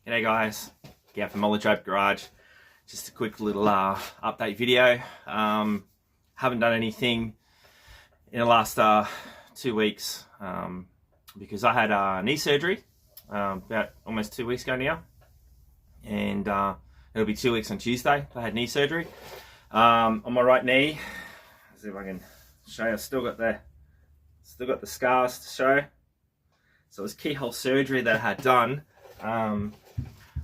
G'day guys, Gav from Mollytrope Garage. Just a quick little update video. Haven't done anything in the last 2 weeks because I had knee surgery about almost 2 weeks ago now, and it'll be 2 weeks on Tuesday. I had knee surgery on my right knee. Let's see if I can show you. I still got the scars to show. So it was keyhole surgery that I had done.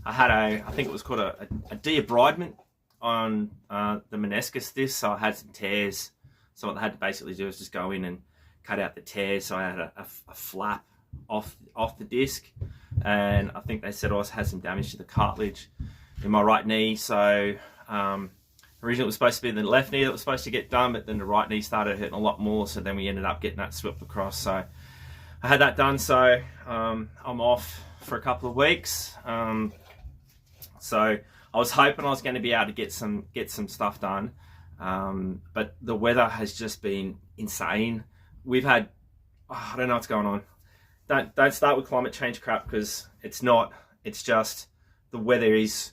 I had I think it was called a debridement on the meniscus disc, so I had some tears. So what I had to basically do is just go in and cut out the tears. So I had a flap off the disc, and I think they said I had some damage to the cartilage in my right knee. So originally it was supposed to be the left knee that was supposed to get done, but then the right knee started hurting a lot more. So then we ended up getting that swept across. So I had that done. So I'm off for a couple of weeks. So I was hoping I was going to be able to get some stuff done, but the weather has just been insane. We've had I don't know what's going on. Don't start with climate change crap, because it's not. It's just the weather is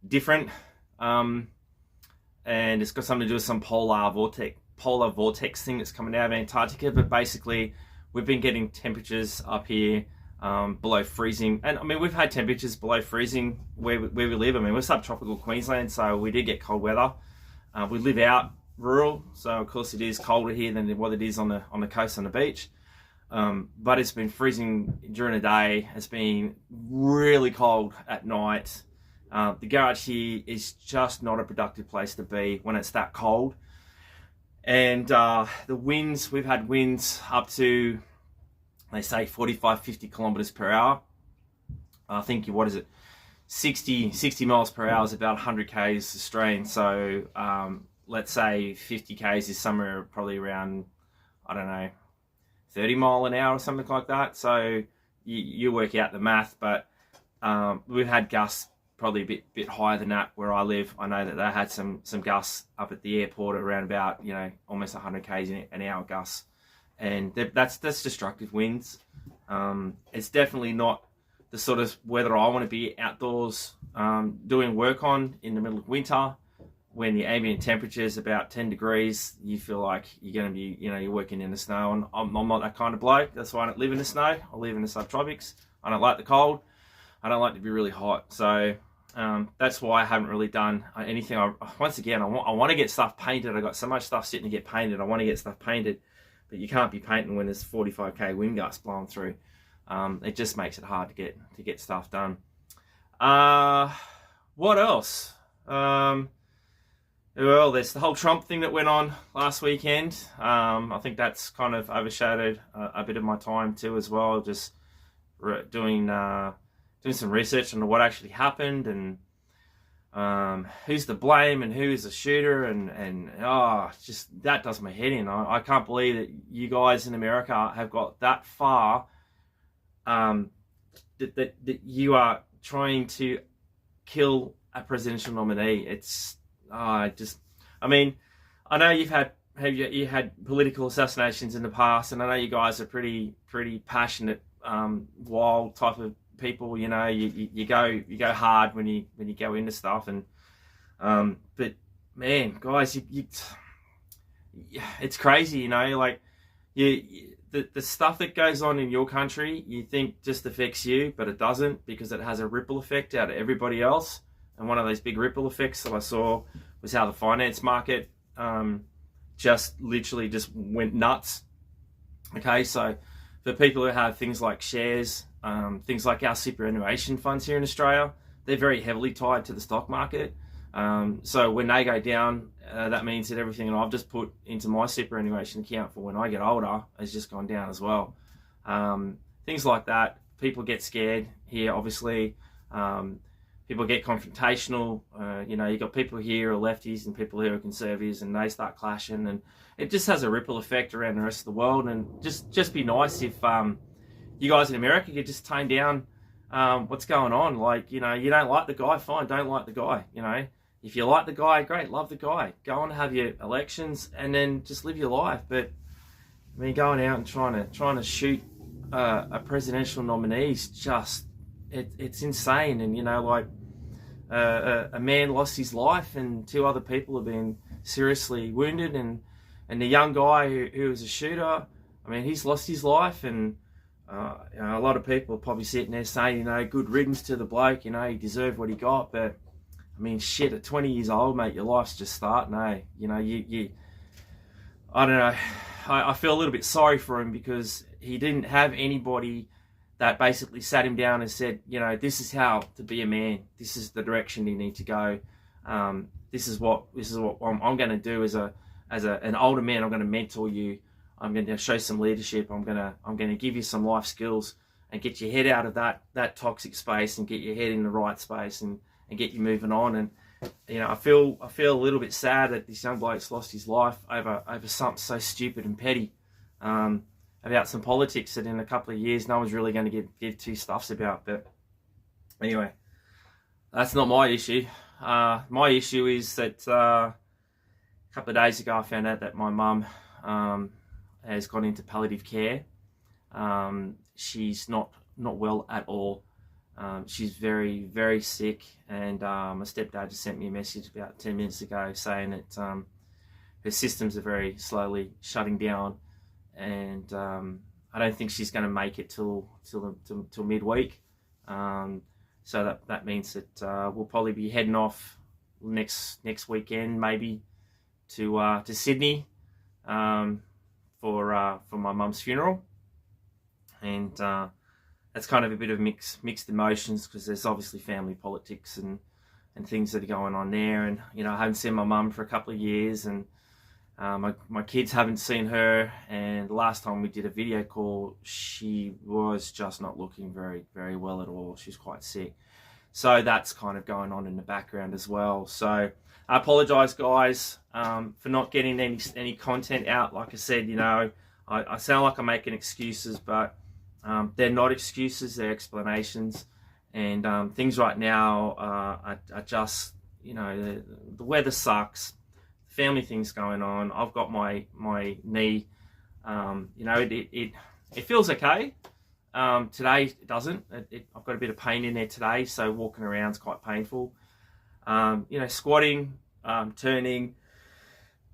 different, and it's got something to do with some polar vortex thing that's coming out of Antarctica. But basically, we've been getting temperatures up here below freezing, and I mean we've had temperatures below freezing where we live. I mean we're subtropical Queensland, so we did get cold weather. We live out rural, so of course it is colder here than what it is on the coast, on the beach. But it's been freezing during the day. It's been really cold at night. The garage here is just not a productive place to be when it's that cold. And the winds, we've had winds up to, they say 45, 50 kilometers per hour. I think, what is it? 60 miles per hour is about 100 Ks Australian. So let's say 50 Ks is somewhere probably around, I don't know, 30 mile an hour or something like that. So you work out the math, but we've had gusts probably a bit higher than that where I live. I know that they had some gusts up at the airport around about, almost 100 Ks an hour gusts. And that's destructive winds. It's definitely not the sort of weather I want to be outdoors doing work on in the middle of winter, when the ambient temperature is about 10 degrees. You feel like you're going to be, you're working in the snow. And I'm not that kind of bloke. That's why I don't live in the snow. I live in the subtropics. I don't like the cold. I don't like to be really hot. So that's why I haven't really done anything. Once again, I want to get stuff painted. I got so much stuff sitting to get painted. I want to get stuff painted. But you can't be painting when there's 45k wind gusts blowing through. It just makes it hard to get stuff done. What else? Well, there's the whole Trump thing that went on last weekend. I think that's kind of overshadowed a bit of my time too as well. Just doing some research on what actually happened, and who's to blame and who's the shooter, and just that does my head in. I can't believe that you guys in America have got that far, that you are trying to kill a presidential nominee. It's I mean, I know you had political assassinations in the past, and I know you guys are pretty passionate, wild type of people. You go hard when you go into stuff, and but man, guys, it's crazy. Like the stuff that goes on in your country, you think just affects you, but it doesn't, because it has a ripple effect out of everybody else. And one of those big ripple effects that I saw was how the finance market just went nuts. Okay, so for people who have things like shares, things like our superannuation funds here in Australia, they're very heavily tied to the stock market. So when they go down, that means that everything that I've just put into my superannuation account for when I get older has just gone down as well. Things like that. People get scared here, obviously. People get confrontational. You've got people here who are lefties and people here who are conservatives, and they start clashing, and it just has a ripple effect around the rest of the world. And just be nice if you guys in America could just tone down what's going on. Like, you don't like the guy, fine, don't like the guy. If you like the guy, great, love the guy. Go and have your elections, and then just live your life. But I mean, going out and trying to shoot a presidential nominee is just it's insane. And like a man lost his life, and 2 other people have been seriously wounded, and the young guy who was a shooter, I mean, he's lost his life. And a lot of people are probably sitting there saying, good riddance to the bloke, he deserved what he got. But I mean, shit, at 20 years old, mate, your life's just starting, I don't know. I feel a little bit sorry for him, because he didn't have anybody that basically sat him down and said, this is how to be a man. This is the direction you need to go. This is what I'm going to do as an older man. I'm going to mentor you. I'm going to show some leadership. I'm going to give you some life skills and get your head out of that toxic space and get your head in the right space and get you moving on. And I feel a little bit sad that this young bloke's lost his life over something so stupid and petty, about some politics that in a couple of years no one's really going to give 2 stuffs about. But anyway, that's not my issue. My issue is that a couple of days ago I found out that my mum has gone into palliative care. She's not well at all. She's very, very sick, and my stepdad just sent me a message about 10 minutes ago saying that her systems are very slowly shutting down, and I don't think she's going to make it till midweek. So that means that we'll probably be heading off next weekend, maybe to Sydney for my mum's funeral, and that's kind of a bit of mixed emotions, because there's obviously family politics and things that are going on there. And I haven't seen my mum for a couple of years, and my kids haven't seen her. And the last time we did a video call, she was just not looking very, very well at all. She's quite sick, so that's kind of going on in the background as well. So I apologize, guys, for not getting any content out. Like I said, I sound like I'm making excuses, but they're not excuses, they're explanations. And things right now are just, the weather sucks, family things going on. I've got my knee, it feels okay. Today it doesn't. I've got a bit of pain in there today, so walking around is quite painful. Squatting, turning,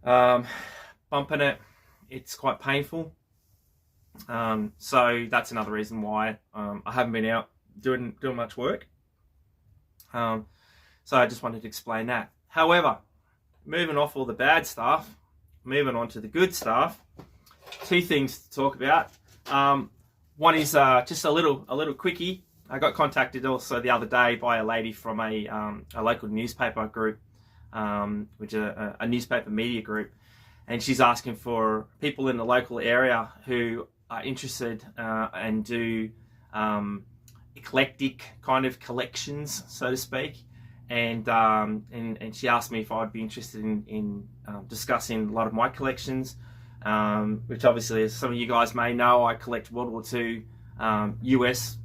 bumping it, it's quite painful. So that's another reason why I haven't been out doing much work. So I just wanted to explain that. However, moving off all the bad stuff, moving on to the good stuff, 2 things to talk about. One is just a little quickie. I got contacted also the other day by a lady from a local newspaper group, which is a newspaper media group, and she's asking for people in the local area who are interested and do eclectic kind of collections, so to speak. And she asked me if I'd be interested in discussing a lot of my collections, which obviously, as some of you guys may know, I collect World War II US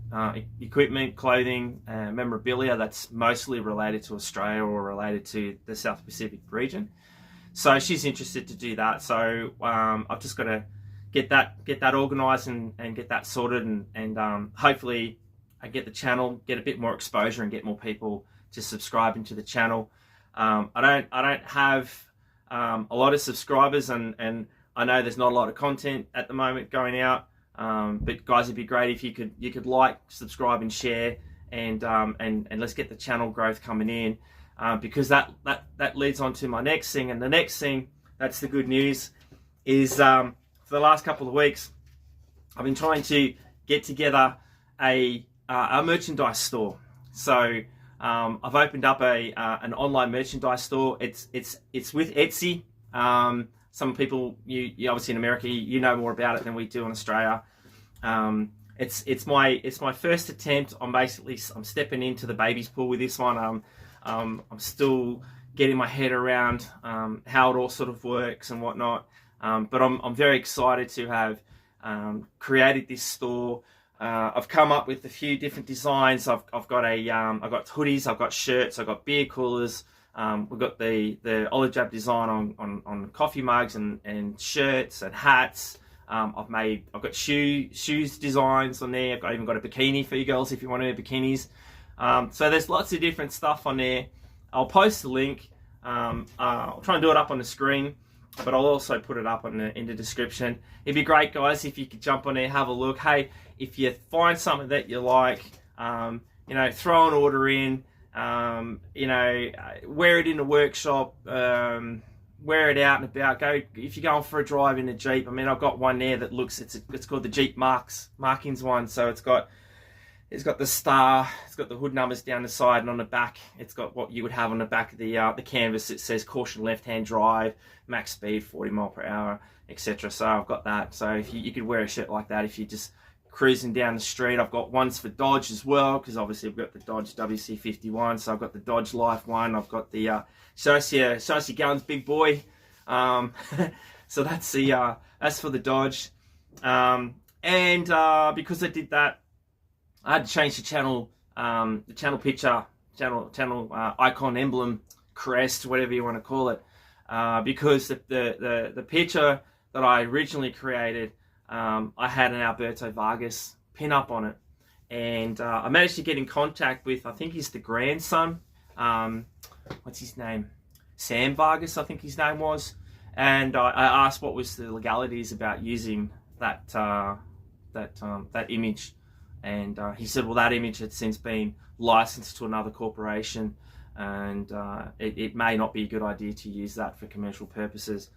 equipment, clothing, memorabilia that's mostly related to Australia or related to the South Pacific region. So she's interested to do that. So I've just got to get that organised and get that sorted, and hopefully I get the channel, get a bit more exposure, and get more people to subscribe into the channel. I don't have a lot of subscribers, and I know there's not a lot of content at the moment going out. But guys, it'd be great if you could like, subscribe, and share, and let's get the channel growth coming in, because that leads on to my next thing. And the next thing, that's the good news, is for the last couple of weeks I've been trying to get together a merchandise store. So I've opened up an online merchandise store. It's with Etsy. Some people, you obviously in America, you know more about it than we do in Australia. It's my first attempt. I'm stepping into the baby's pool with this one. I'm still getting my head around how it all sort of works and whatnot. But I'm very excited to have created this store. I've come up with a few different designs. I've got I've got hoodies, I've got shirts, I've got beer coolers. We've got the olive drab design on coffee mugs and shirts and hats. I've got shoes designs on there. I've even got a bikini for you girls if you want to wear bikinis. So there's lots of different stuff on there. I'll post the link. I'll try and do it up on the screen, but I'll also put it up in the description. It'd be great, guys, if you could jump on there, have a look. Hey, if you find something that you like, throw an order in. Wear it in the workshop. Wear it out and about. Go if you're going for a drive in a Jeep. I mean, I've got one there that looks. It's called the Jeep Markings one. So it's got the star. It's got the hood numbers down the side, and on the back, it's got what you would have on the back of the canvas. It says caution left-hand drive, max speed 40 mile per hour, etc. So I've got that. So if you could wear a shirt like that if you just cruising down the street. I've got ones for Dodge as well, because obviously I've got the Dodge WC51, so I've got the Dodge Life one. I've got the Socia Guns Big Boy. So that's for the Dodge. Because I did that, I had to change the channel picture, channel icon, emblem, crest, whatever you want to call it, because the picture that I originally created, I had an Alberto Vargas pin up on it, and I managed to get in contact with, I think he's the grandson, what's his name, Sam Vargas, I think his name was, and I asked what was the legalities about using that image, and he said, well, that image had since been licensed to another corporation, and it may not be a good idea to use that for commercial purposes.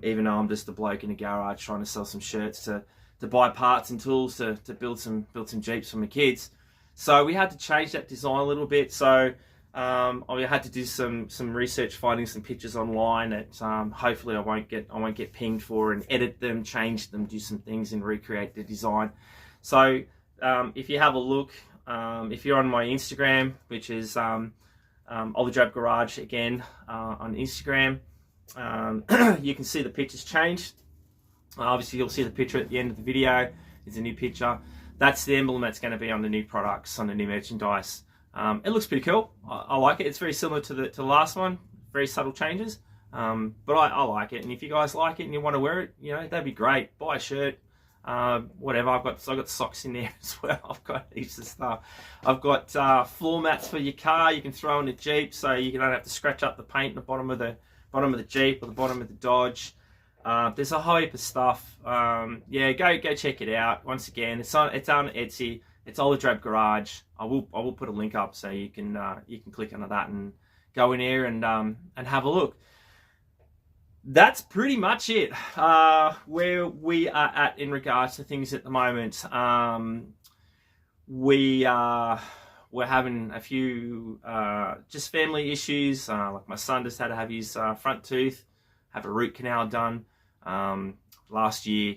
Even though I'm just a bloke in a garage trying to sell some shirts to buy parts and tools to build some Jeeps for my kids. So we had to change that design a little bit. So I had to do some research, finding some pictures online that hopefully I won't get pinged for, and edit them, change them, do some things and recreate the design. So if you have a look, if you're on my Instagram, which is Ollie Drab Garage again on Instagram, you can see the pictures changed. Obviously you'll see the picture at the end of the video. It's a new picture. That's the emblem that's going to be on the new products, on the new merchandise. It looks pretty cool. I like it. It's very similar to the last one. Very subtle changes, but I like it. And if you guys like it and you want to wear it, that'd be great. Buy a shirt, whatever. I've got socks in there as well. I've got heaps of stuff. I've got floor mats for your car. You can throw in the Jeep, so you don't have to scratch up the paint in the bottom of the Jeep or the bottom of the Dodge. There's a whole heap of stuff. Go check it out. Once again, it's on Etsy. It's Ollie Drab Garage. I will put a link up so you can click onto that and go in here and have a look. That's pretty much it. Where we are at in regards to things at the moment. We're having a few just family issues. Like my son just had to have his front tooth, have a root canal done. Last year,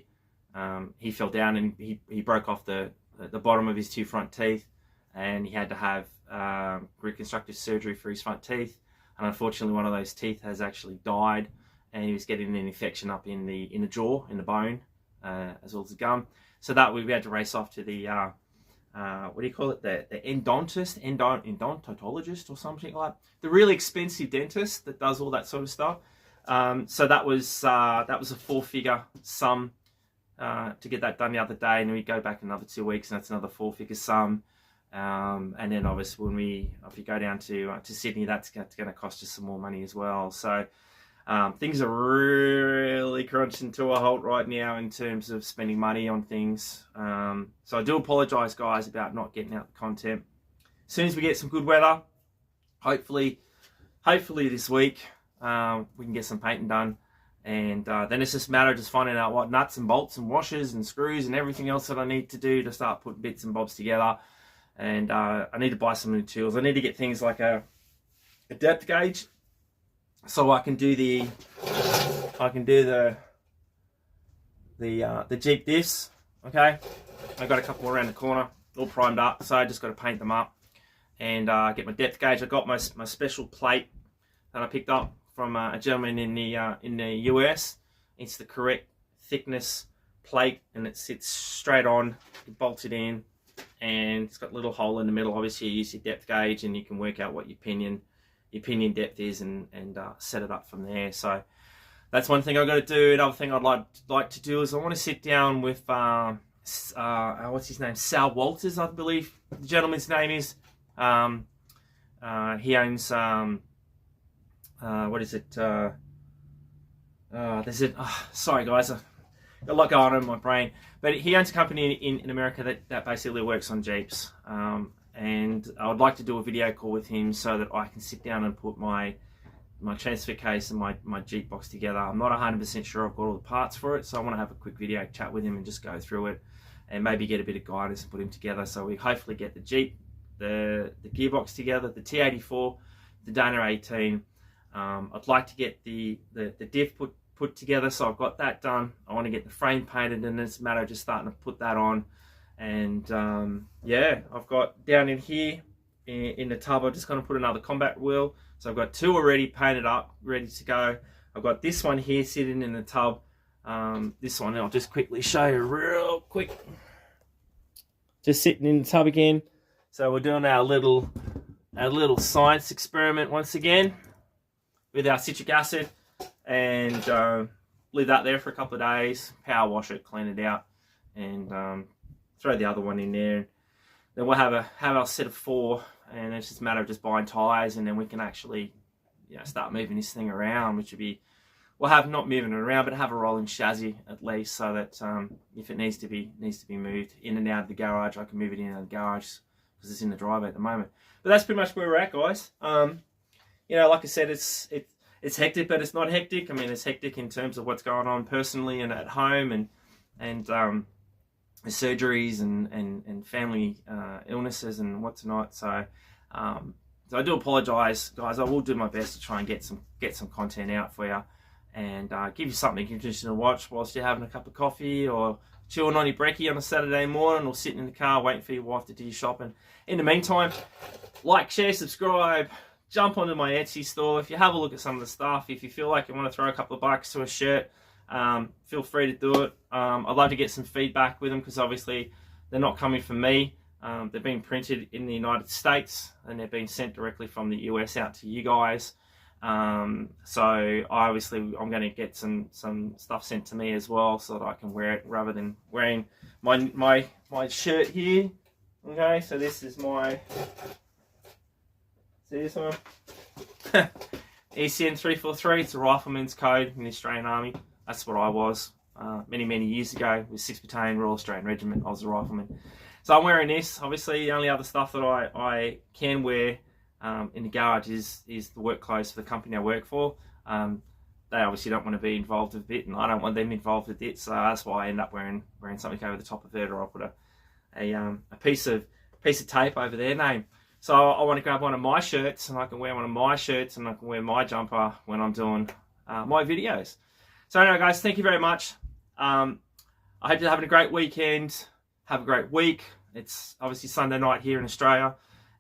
he fell down and he broke off the bottom of his two front teeth, and he had to have reconstructive surgery for his front teeth. And unfortunately, one of those teeth has actually died, and he was getting an infection up in the jaw, in the bone, as well as the gum. So that we had to race off to the what do you call it? The endodontologist or something like that. The really expensive dentist that does all that sort of stuff. So that was a 4-figure sum to get that done the other day, and then we go back another 2 weeks, and that's another 4-figure sum. And then obviously if you go down to Sydney, that's going to cost us some more money as well. So things are really crunching to a halt right now in terms of spending money on things. So I do apologise, guys, about not getting out the content. As soon as we get some good weather, hopefully this week, we can get some painting done. And then it's just a matter of just finding out what nuts and bolts and washers and screws and everything else that I need to do to start putting bits and bobs together. And I need to buy some new tools. I need to get things like a depth gauge, so I can do the Jeep diffs. Okay, I got a couple around the corner, all primed up, so I just got to paint them up and get my depth gauge. I got my special plate that I picked up from a gentleman in the US. It's the correct thickness plate, and it sits straight on. You bolt it in, and it's got a little hole in the middle. Obviously, you use your depth gauge, and you can work out what your pinion depth is, and set it up from there. So that's one thing I've got to do. Another thing I'd like to do is I want to sit down with what's his name, Sal Walters, I believe the gentleman's name is. He owns what is it? Sorry guys, I've got a lot going on in my brain. But he owns a company in America that basically works on Jeeps. And I would like to do a video call with him so that I can sit down and put my transfer case and my Jeep box together. I'm not 100% sure I've got all the parts for it, so I want to have a quick video chat with him and just go through it and maybe get a bit of guidance and put him together, so we hopefully get the Jeep, the gearbox together, the T84, the Dana 18. I'd like to get the diff put together, so I've got that done. I want to get the frame painted, and it's a matter of just starting to put that on. And yeah, I've got down in here in the tub, I'm just going to put another combat wheel. So I've got 2 already painted up, ready to go. I've got this one here sitting in the tub. This one I'll just quickly show you real quick. Just sitting in the tub again. So we're doing our little science experiment once again with our citric acid, and leave that there for a couple of days, power wash it, clean it out, and throw the other one in there. Then we'll have our set of 4, and it's just a matter of just buying tyres, and then we can actually, you know, start moving this thing around, which would be, we'll have not moving it around, but have a rolling chassis at least, so that if it needs to be moved in and out of the garage, I can move it in and out of the garage because it's in the driveway at the moment. But that's pretty much where we're at, guys. You know, like I said, it's hectic, but it's not hectic. I mean, it's hectic in terms of what's going on personally and at home, and surgeries and family illnesses and what's not. So I do apologise, guys. I will do my best to try and get some content out for you, and give you something interesting to watch whilst you're having a cup of coffee or chilling on your brekkie on a Saturday morning, or sitting in the car waiting for your wife to do your shopping. In the meantime, like, share, subscribe, jump onto my Etsy store. If you have a look at some of the stuff, if you feel like you want to throw a couple of bucks to a shirt, feel free to do it. I'd love to get some feedback with them, because obviously they're not coming from me. They're being printed in the United States, and they're being sent directly from the US out to you guys. So I'm going to get some stuff sent to me as well, so that I can wear it rather than wearing my shirt here. Okay, so this is my, see this one? ECN 343, it's a rifleman's code in the Australian Army. That's what I was many years ago with 6th Battalion Royal Australian Regiment. I was a rifleman. So I'm wearing this. Obviously, the only other stuff that I can wear in the garage is the work clothes for the company I work for. They obviously don't want to be involved with it, and I don't want them involved with it, so that's why I end up wearing something over the top of it, or I'll put a piece of tape over their name. So I want to grab one of my shirts, and I can wear one of my shirts, and I can wear my jumper when I'm doing my videos. So anyway, guys, thank you very much. I hope you're having a great weekend. Have a great week. It's obviously Sunday night here in Australia,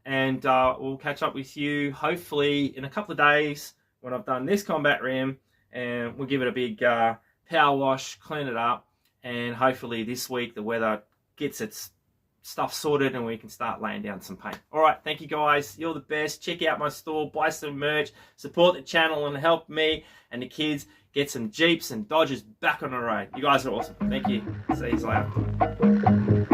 and we'll catch up with you hopefully in a couple of days when I've done this combat ram, and we'll give it a big power wash, clean it up, and hopefully this week the weather gets its stuff sorted and we can start laying down some paint. All right, thank you guys. You're the best. Check out my store, buy some merch, support the channel, and help me and the kids get some Jeeps and Dodges back on the road. You guys are awesome. Thank you. See you later.